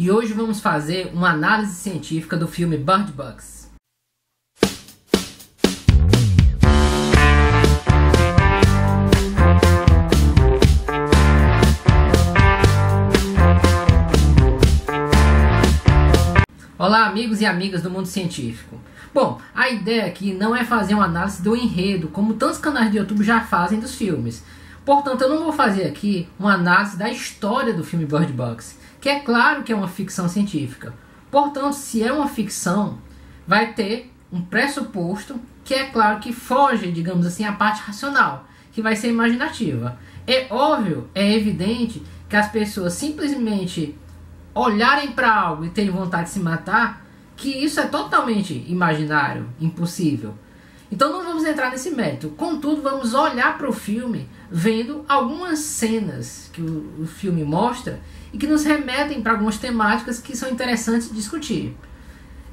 e hoje vamos fazer uma análise científica do filme Bird Box. Olá amigos e amigas do mundo científico. Bom, a ideia aqui não é fazer uma análise do enredo, como tantos canais de YouTube já fazem dos filmes. Portanto, eu não vou fazer aqui uma análise da história do filme Bird Box, que é claro que é uma ficção científica. Portanto, se é uma ficção, vai ter um pressuposto que é claro que foge, digamos assim, à parte racional, que vai ser imaginativa. É óbvio, é evidente que as pessoas simplesmente olharem para algo e terem vontade de se matar, que isso é totalmente imaginário, impossível. Então não vamos entrar nesse mérito. Contudo, vamos olhar para o filme vendo algumas cenas que o filme mostra e que nos remetem para algumas temáticas que são interessantes de discutir.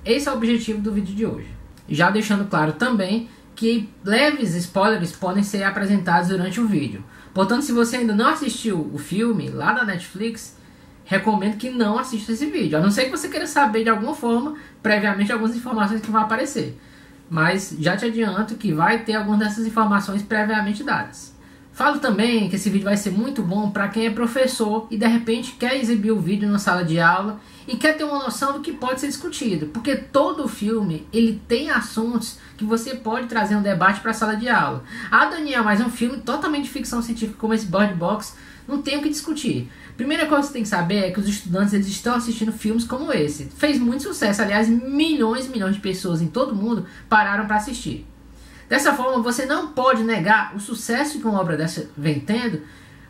Esse é o objetivo do vídeo de hoje. Já deixando claro também que leves spoilers podem ser apresentados durante o vídeo. Portanto, se você ainda não assistiu o filme lá da Netflix, recomendo que não assista esse vídeo, a não ser que você queira saber de alguma forma, previamente, algumas informações que vão aparecer. Mas já te adianto que vai ter algumas dessas informações previamente dadas. Falo também que esse vídeo vai ser muito bom para quem é professor e de repente quer exibir o vídeo na sala de aula e quer ter uma noção do que pode ser discutido, porque todo o filme ele tem assuntos que você pode trazer um debate para a sala de aula. Ah, Daniel, mas é um filme totalmente de ficção científica como esse Bird Box, não tem o que discutir. Primeira coisa que você tem que saber é que os estudantes eles estão assistindo filmes como esse. Fez muito sucesso, aliás, milhões e milhões de pessoas em todo mundo pararam para assistir. Dessa forma, você não pode negar o sucesso que uma obra dessa vem tendo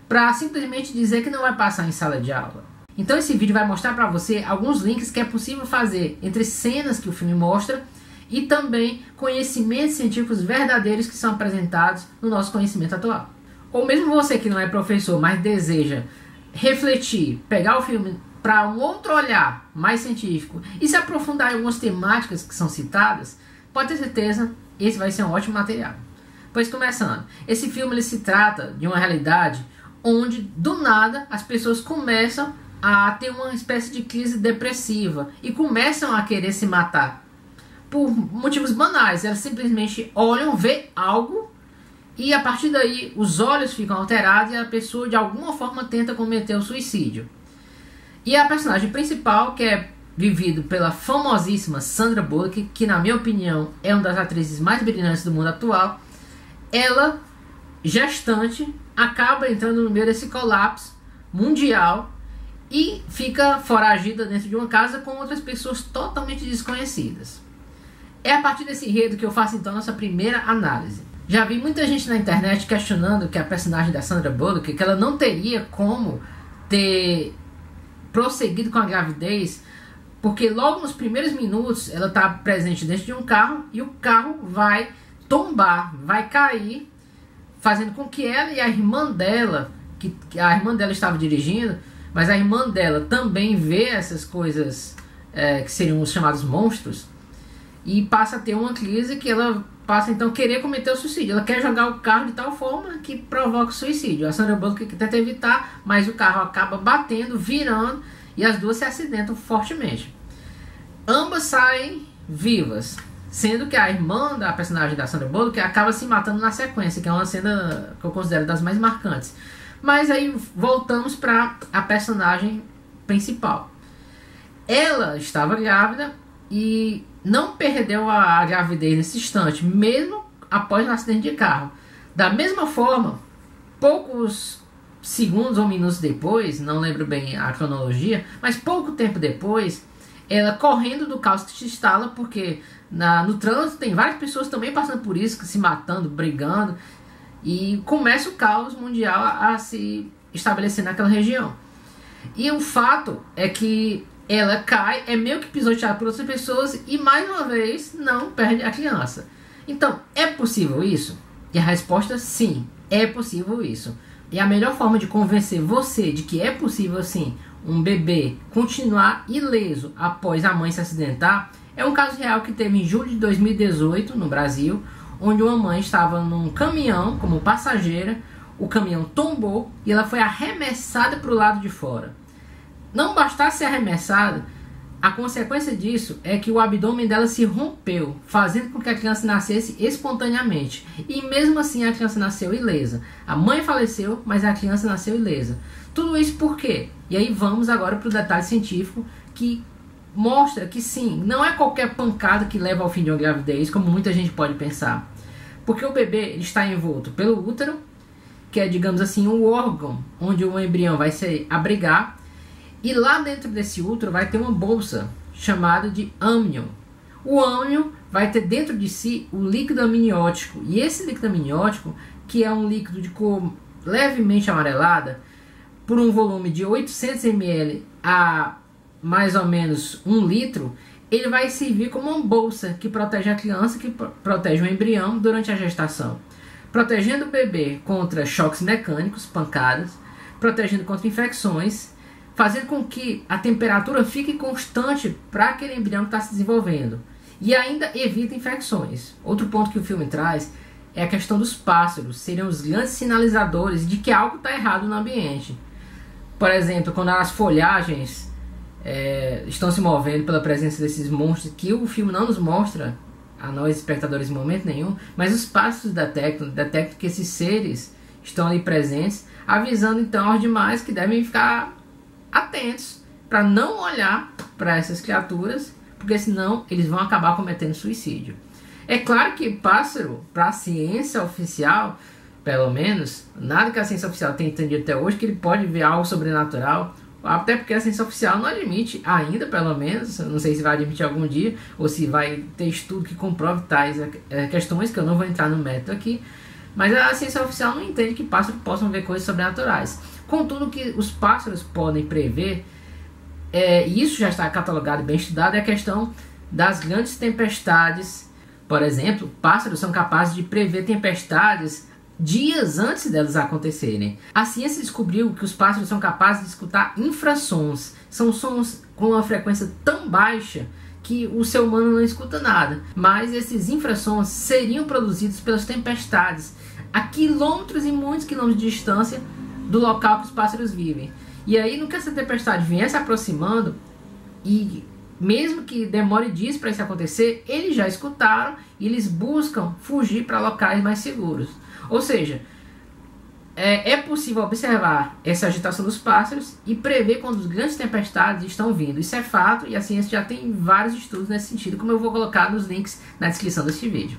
para simplesmente dizer que não vai passar em sala de aula. Então esse vídeo vai mostrar para você alguns links que é possível fazer entre cenas que o filme mostra e também conhecimentos científicos verdadeiros que são apresentados no nosso conhecimento atual. Ou mesmo você que não é professor, mas deseja refletir, pegar o filme para um outro olhar mais científico e se aprofundar em algumas temáticas que são citadas, pode ter certeza, esse vai ser um ótimo material. Pois começando, esse filme ele se trata de uma realidade onde do nada as pessoas começam a ter uma espécie de crise depressiva e começam a querer se matar por motivos banais. Elas simplesmente olham, vê algo e a partir daí os olhos ficam alterados e a pessoa de alguma forma tenta cometer o suicídio. E a personagem principal, que é vivido pela famosíssima Sandra Bullock, que na minha opinião é uma das atrizes mais brilhantes do mundo atual, ela, gestante, acaba entrando no meio desse colapso mundial e fica foragida dentro de uma casa com outras pessoas totalmente desconhecidas. É a partir desse enredo que eu faço então nossa primeira análise. Já vi muita gente na internet questionando que a personagem da Sandra Bullock, que ela não teria como ter prosseguido com a gravidez, porque logo nos primeiros minutos ela está presente dentro de um carro e o carro vai tombar, vai cair, fazendo com que ela e a irmã dela, que a irmã dela estava dirigindo, mas a irmã dela também vê essas coisas que seriam os chamados monstros e passa a ter uma crise que ela passa então a querer cometer o suicídio. Ela quer jogar o carro de tal forma que provoca o suicídio. A Sandra Bullock tenta evitar, mas o carro acaba batendo, virando e as duas se acidentam fortemente. Ambas saem vivas, sendo que a irmã da personagem da Sandra Bullock acaba se matando na sequência, que é uma cena que eu considero das mais marcantes. Mas aí voltamos para a personagem principal. Ela estava grávida e não perdeu a gravidez nesse instante, mesmo após o acidente de carro. Da mesma forma, poucos segundos ou minutos depois, não lembro bem a cronologia, mas pouco tempo depois, ela correndo do caos que se instala, porque no trânsito tem várias pessoas também passando por isso, se matando, brigando, e começa o caos mundial a se estabelecer naquela região. E o fato é que ela cai, é meio que pisoteada por outras pessoas e mais uma vez não perde a criança. Então, é possível isso? E a resposta sim, é possível isso. E a melhor forma de convencer você de que é possível sim um bebê continuar ileso após a mãe se acidentar é um caso real que teve em julho de 2018 no Brasil, onde uma mãe estava num caminhão como passageira, o caminhão tombou e ela foi arremessada para o lado de fora. não bastasse ser arremessada, a consequência disso é que o abdômen dela se rompeu, fazendo com que a criança nascesse espontaneamente. E mesmo assim a criança nasceu ilesa. A mãe faleceu, mas a criança nasceu ilesa. Tudo isso por quê? E aí vamos agora para o detalhe científico que mostra que sim, não é qualquer pancada que leva ao fim de uma gravidez, como muita gente pode pensar. Porque o bebê está envolto pelo útero, que é, digamos assim, um órgão onde o embrião vai se abrigar. E lá dentro desse útero vai ter uma bolsa chamada de âmnion. O âmnion vai ter dentro de si o líquido amniótico. E esse líquido amniótico, que é um líquido de cor levemente amarelada, por um volume de 800 ml a mais ou menos 1 litro, ele vai servir como uma bolsa que protege a criança, que protege o embrião durante a gestação. Protegendo o bebê contra choques mecânicos, pancadas, protegendo contra infecções, fazendo com que a temperatura fique constante para aquele embrião que está se desenvolvendo. E ainda evita infecções. Outro ponto que o filme traz é a questão dos pássaros. Seriam os grandes sinalizadores de que algo está errado no ambiente. Por exemplo, quando as folhagens estão se movendo pela presença desses monstros, que o filme não nos mostra a nós espectadores em momento nenhum, mas os pássaros detectam que esses seres estão ali presentes, avisando então aos demais que devem ficar atentos para não olhar para essas criaturas, porque senão eles vão acabar cometendo suicídio. É claro que pássaro, para a ciência oficial, pelo menos, nada que a ciência oficial tenha entendido até hoje, que ele pode ver algo sobrenatural, até porque a ciência oficial não admite ainda, pelo menos, não sei se vai admitir algum dia, ou se vai ter estudo que comprove tais questões, que eu não vou entrar no mérito aqui, mas a ciência oficial não entende que pássaros possam ver coisas sobrenaturais. Contudo, que os pássaros podem prever, e isso já está catalogado e bem estudado, é a questão das grandes tempestades. Por exemplo, pássaros são capazes de prever tempestades dias antes delas acontecerem. A ciência descobriu que os pássaros são capazes de escutar infrassons. São sons com uma frequência tão baixa que o ser humano não escuta nada. Mas esses infrassons seriam produzidos pelas tempestades a quilômetros e muitos quilômetros de distância do local que os pássaros vivem. E aí, no que essa tempestade vier se aproximando, e mesmo que demore dias para isso acontecer, eles já escutaram e eles buscam fugir para locais mais seguros. Ou seja, é possível observar essa agitação dos pássaros e prever quando as grandes tempestades estão vindo. Isso é fato e a ciência já tem vários estudos nesse sentido, como eu vou colocar nos links na descrição deste vídeo.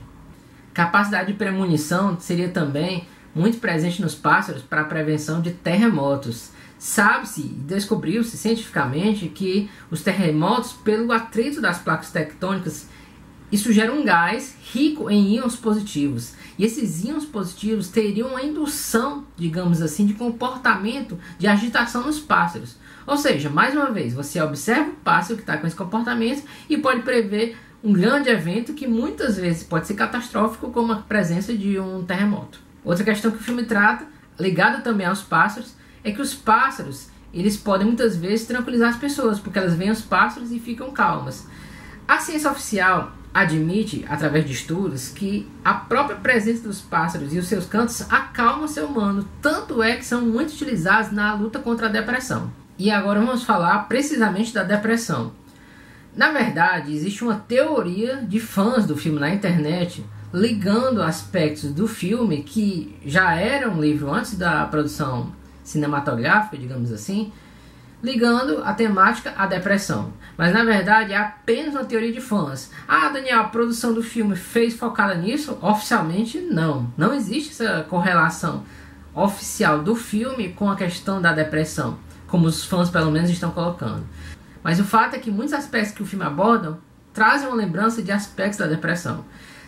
Capacidade de premonição seria também muito presente nos pássaros para a prevenção de terremotos. Sabe-se, descobriu-se cientificamente que os terremotos, pelo atrito das placas tectônicas, isso gera um gás rico em íons positivos. E esses íons positivos teriam uma indução, digamos assim, de comportamento de agitação nos pássaros. Ou seja, mais uma vez, você observa o pássaro que está com esse comportamento e pode prever um grande evento que muitas vezes pode ser catastrófico, como a presença de um terremoto. Outra questão que o filme trata, ligada também aos pássaros, é que os pássaros, eles podem muitas vezes tranquilizar as pessoas, porque elas veem os pássaros e ficam calmas. A ciência oficial admite, através de estudos, que a própria presença dos pássaros e os seus cantos acalma o ser humano, tanto é que são muito utilizados na luta contra a depressão. E agora vamos falar precisamente da depressão. Na verdade, existe uma teoria de fãs do filme na internet, ligando aspectos do filme que já era um livro antes da produção cinematográfica, digamos assim, ligando a temática à depressão. Mas na verdade é apenas uma teoria de fãs. Ah, Daniel, a produção do filme fez focada nisso? Oficialmente não. Não existe essa correlação oficial do filme com a questão da depressão, como os fãs pelo menos estão colocando. Mas o fato é que muitos aspectos que o filme aborda trazem uma lembrança de aspectos da depressão.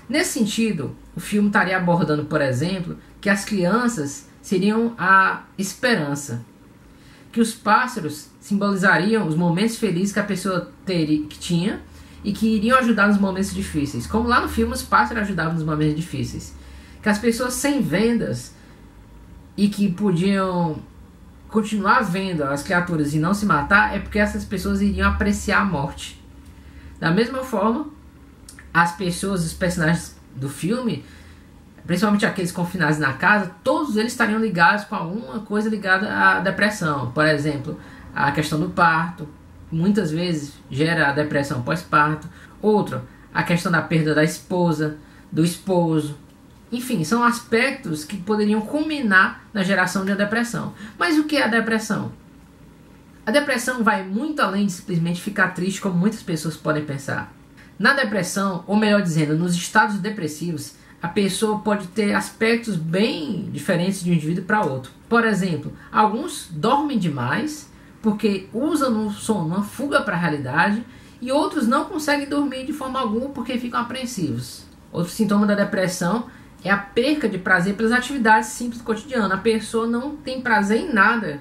Nesse sentido, o filme estaria abordando, por exemplo, que as crianças seriam a esperança, que os pássaros simbolizariam os momentos felizes que a pessoa tinha e que iriam ajudar nos momentos difíceis. Como lá no filme os pássaros ajudavam nos momentos difíceis. Que as pessoas sem vendas e que podiam continuar vendo as criaturas e não se matar, é porque essas pessoas iriam apreciar a morte. Da mesma forma, as pessoas, os personagens do filme, principalmente aqueles confinados na casa, todos eles estariam ligados com alguma coisa ligada à depressão. Por exemplo, a questão do parto, muitas vezes gera a depressão pós-parto. Outro, a questão da perda da esposa, do esposo. Enfim, são aspectos que poderiam culminar na geração de uma depressão. Mas o que é a depressão? A depressão vai muito além de simplesmente ficar triste, como muitas pessoas podem pensar. Na depressão, ou melhor dizendo, nos estados depressivos, a pessoa pode ter aspectos bem diferentes de um indivíduo para outro. Por exemplo, alguns dormem demais porque usam o sono uma fuga para a realidade, e outros não conseguem dormir de forma alguma porque ficam apreensivos. Outro sintoma da depressão é a perca de prazer pelas atividades simples do cotidiano. A pessoa não tem prazer em nada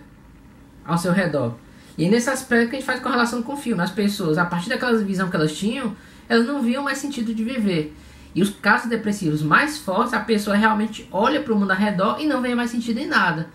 ao seu redor. E é nesse aspecto que a gente faz correlação com o filme. As pessoas, a partir daquela visão que elas tinham, elas não viam mais sentido de viver. E os casos depressivos mais fortes, a pessoa realmente olha para o mundo ao redor e não vê mais sentido em nada.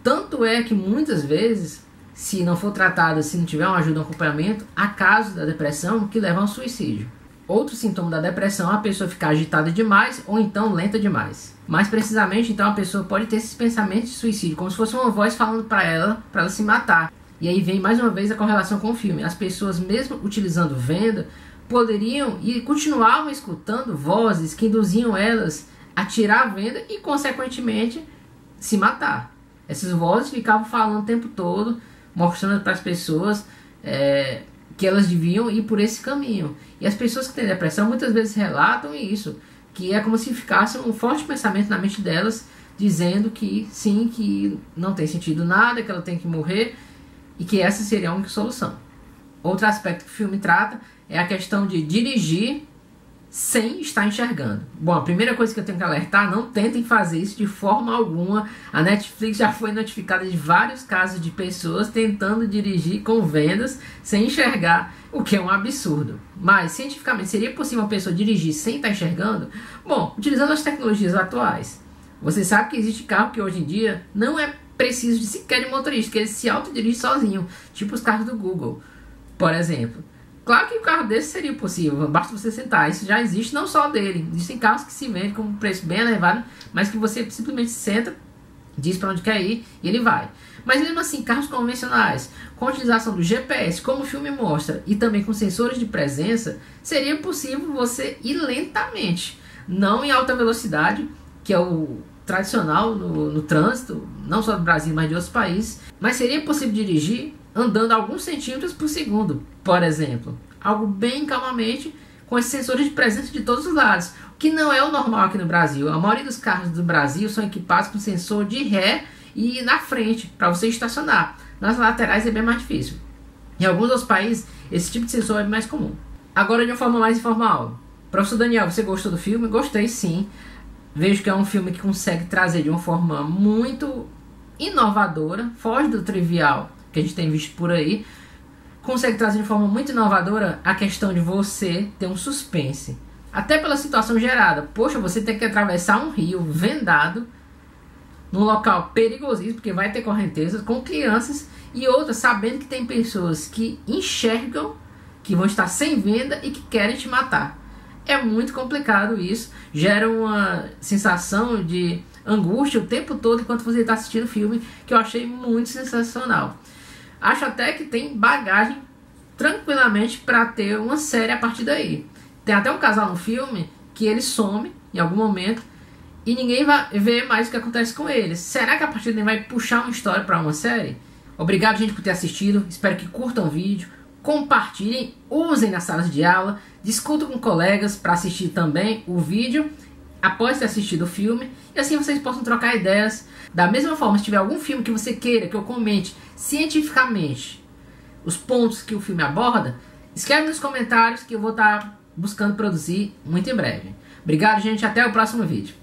Tanto é que muitas vezes, se não for tratado, se não tiver uma ajuda, um acompanhamento, há casos da depressão que levam ao suicídio. Outro sintoma da depressão é a pessoa ficar agitada demais ou então lenta demais. Mais precisamente, então, a pessoa pode ter esses pensamentos de suicídio, como se fosse uma voz falando para ela se matar. E aí vem mais uma vez a correlação com o filme. As pessoas, mesmo utilizando venda, poderiam e continuavam escutando vozes que induziam elas a tirar a venda e, consequentemente, se matar. Essas vozes ficavam falando o tempo todo, mostrando para as pessoas que elas deviam ir por esse caminho. E as pessoas que têm depressão muitas vezes relatam isso, que é como se ficasse um forte pensamento na mente delas, dizendo que sim, que não tem sentido nada, que ela tem que morrer e que essa seria a única solução. Outro aspecto que o filme trata é a questão de dirigir sem estar enxergando. Bom, a primeira coisa que eu tenho que alertar: não tentem fazer isso de forma alguma. A Netflix já foi notificada de vários casos de pessoas tentando dirigir com vendas sem enxergar, o que é um absurdo. Mas, cientificamente, seria possível uma pessoa dirigir sem estar enxergando? Bom, utilizando as tecnologias atuais. Você sabe que existe carro que hoje em dia não é preciso de sequer de motorista, que ele se autodirige sozinho, tipo os carros do Google, por exemplo. Claro que um carro desse seria possível, basta você sentar. Isso já existe, não só dele. Existem carros que se vendem com um preço bem elevado, mas que você simplesmente senta, diz para onde quer ir e ele vai. Mas mesmo assim, carros convencionais, com a utilização do GPS, como o filme mostra, e também com sensores de presença, seria possível você ir lentamente, não em alta velocidade, que é o tradicional no trânsito, não só do Brasil, mas de outros países. Mas seria possível dirigir andando alguns centímetros por segundo, por exemplo. Algo bem calmamente, com esses sensores de presença de todos os lados, o que não é o normal aqui no Brasil. A maioria dos carros do Brasil são equipados com sensor de ré e na frente, para você estacionar. Nas laterais é bem mais difícil. Em alguns outros países, esse tipo de sensor é mais comum. Agora, de uma forma mais informal. Professor Daniel, você gostou do filme? Gostei, sim. Vejo que é um filme que consegue trazer de uma forma muito inovadora, foge do trivial que a gente tem visto por aí, consegue trazer de forma muito inovadora a questão de você ter um suspense, até pela situação gerada. Poxa, você tem que atravessar um rio vendado, num local perigosíssimo, porque vai ter correntezas, com crianças, e outras sabendo que tem pessoas que enxergam, que vão estar sem venda e que querem te matar. É muito complicado isso, gera uma sensação de angústia o tempo todo enquanto você está assistindo o filme, que eu achei muito sensacional. Acho até que tem bagagem tranquilamente para ter uma série a partir daí. Tem até um casal no filme que ele some em algum momento e ninguém vai ver mais o que acontece com eles. Será que a partir daí vai puxar uma história para uma série? Obrigado, gente, por ter assistido. Espero que curtam o vídeo, compartilhem, usem nas salas de aula, discutam com colegas para assistir também o vídeo após ter assistido o filme, e assim vocês possam trocar ideias. Da mesma forma, se tiver algum filme que você queira que eu comente cientificamente os pontos que o filme aborda, escreve nos comentários que eu vou estar buscando produzir muito em breve. Obrigado, gente, até o próximo vídeo.